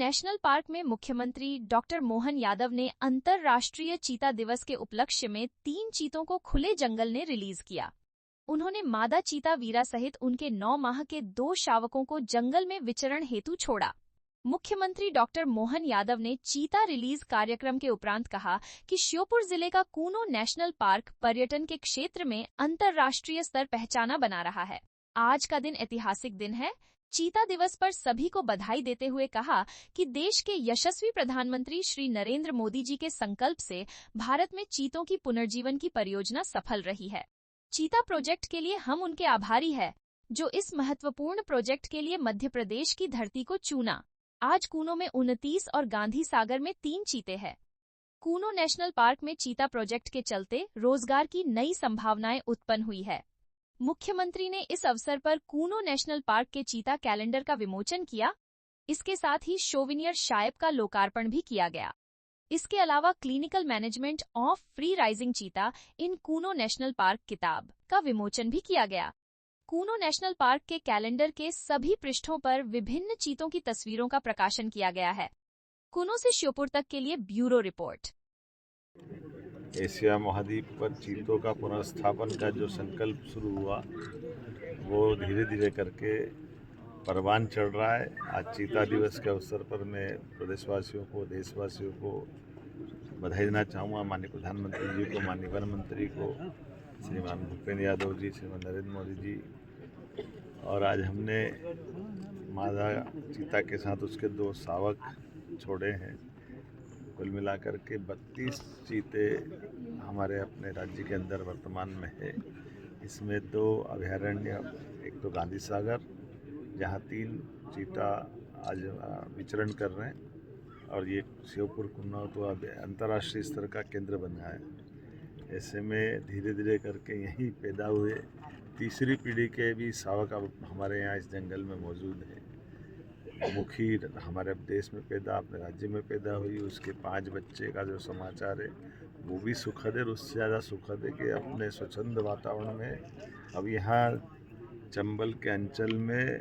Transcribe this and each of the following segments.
National park में मुख्यमंत्री doctor Mohan Yadav ने अंतर्राष्ट्रीय चीता दिवस के उपलक्ष्य में 3 चीतों को खुले जंगल ने रिलीज किया। उन्होंने मादा चीता वीरा सहित उनके 9 माह के 2 शावकों को जंगल में विचरण हेतु छोड़ा। मुख्यमंत्री डॉक्टर मोहन यादव ने चीता रिलीज कार्यक्रम के उपरांत कहा कि श्योपुर जिले का कूनो नेशनल पार्क पर्यटन के क्षेत्र में अंतर्राष्ट्रीय स्तर पहचाना बना रहा है। आज का दिन ऐतिहासिक दिन है। चीता दिवस पर सभी को बधाई देते हुए कहा कि देश के यशस्वी प्रधानमंत्री श्री नरेंद्र मोदी जी के संकल्प से भारत में चीतों की पुनर्जीवन की परियोजना सफल रही है। चीता प्रोजेक्ट के लिए हम उनके आभारी हैं, जो इस महत्वपूर्ण प्रोजेक्ट के लिए मध्य प्रदेश की धरती को चुना। आज कूनो में 29 और गांधी सागर में 3 चीते हैं। कूनो नेशनल पार्क में चीता प्रोजेक्ट के चलते रोजगार की नई संभावनाएं उत्पन्न हुई है। मुख्यमंत्री ने इस अवसर पर कूनो नेशनल पार्क के चीता कैलेंडर का विमोचन किया। इसके साथ ही शोविनियर शायब का लोकार्पण भी किया गया। इसके अलावा clinical management of free rising चीता इन कूनो नेशनल पार्क किताब का विमोचन भी किया गया। कूनो नेशनल पार्क के कैलेंडर के सभी पृष्ठों पर विभिन्न चीतों की तस्वीरों का प्रकाशन किया गया है। कूनो से श्योपुर तक के लिए ब्यूरो रिपोर्ट। एशिया महाद्वीप पर चीतों का पुनर्स्थापन का जो संकल्प शुरू हुआ वो धीरे धीरे करके परवान चढ़ रहा है। आज चीता दिवस के अवसर पर मैं प्रदेशवासियों को, देशवासियों को बधाई देना चाहूँगा। माननीय प्रधानमंत्री जी को, माननीय वन मंत्री को, श्रीमान भूपेंद्र यादव जी, श्रीमान नरेंद्र मोदी जी। और आज हमने मादा चीता के साथ उसके 2 शावक छोड़े हैं। कुल मिलाकर के 32 चीते हमारे अपने राज्य के अंदर वर्तमान में है। इसमें 2 अभयारण्य, एक तो गांधी सागर जहाँ 3 चीता आज विचरण कर रहे हैं, और ये श्योपुर कुन्ना तो अब अंतर्राष्ट्रीय स्तर का केंद्र बना है। ऐसे में धीरे धीरे करके यहीं पैदा हुए तीसरी पीढ़ी के भी शावक अब हमारे यहाँ इस जंगल में मौजूद है। मुखी हमारे देश में पैदा, अपने राज्य में पैदा हुई, उसके 5 बच्चे का जो समाचार है वो भी सुखद है। और उससे ज़्यादा सुखद है कि अपने स्वच्छंद वातावरण में अब यहाँ चंबल के अंचल में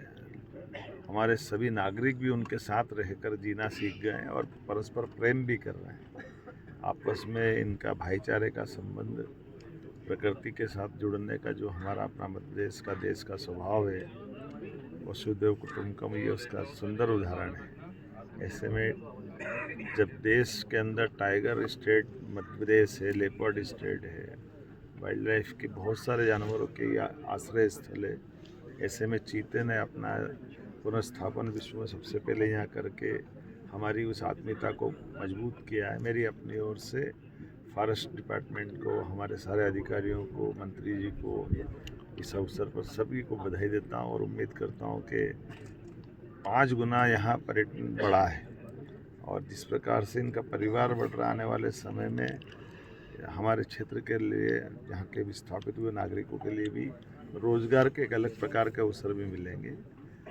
हमारे सभी नागरिक भी उनके साथ रहकर जीना सीख गए हैं और परस्पर प्रेम भी कर रहे हैं। आपस में इनका भाईचारे का संबंध, प्रकृति के साथ जुड़ने का जो हमारा अपना मध्य देश का स्वभाव है, वसुधैव कुटुंबकम, ये उसका सुंदर उदाहरण है। ऐसे में जब देश के अंदर टाइगर स्टेट मध्य प्रदेश है, लेपर्ड स्टेट है, वाइल्ड लाइफ के बहुत सारे जानवरों के आश्रय स्थल है, ऐसे में चीते ने अपना पुनर्स्थापन विश्व में सबसे पहले यहाँ करके हमारी उस आत्मीयता को मजबूत किया है। मेरी अपनी ओर से फॉरेस्ट डिपार्टमेंट को, हमारे सारे अधिकारियों को, मंत्री जी को इस अवसर पर सभी को बधाई देता हूँ और उम्मीद करता हूँ कि 5 गुना यहाँ पर्यटन बढ़ा है। और जिस प्रकार से इनका परिवार बढ़ रहा, आने वाले समय में हमारे क्षेत्र के लिए, यहाँ के विस्थापित हुए नागरिकों के लिए भी रोजगार के एक अलग प्रकार के अवसर भी मिलेंगे।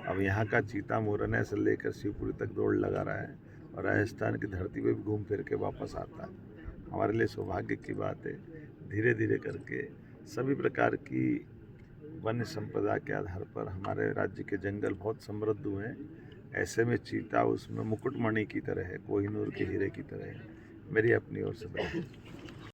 अब यहाँ का चीता मोरने से लेकर शिवपुरी तक दौड़ लगा रहा है और राजस्थान की धरती पे भी घूम फिर के वापस आता है। हमारे लिए सौभाग्य की बात है। धीरे धीरे करके सभी प्रकार की वन्य संपदा के आधार पर हमारे राज्य के जंगल बहुत समृद्ध हुए हैं। ऐसे में चीता उसमें मुकुटमणि की तरह है, कोहिनूर के हीरे की तरह है। मेरी अपनी ओर से बधाई।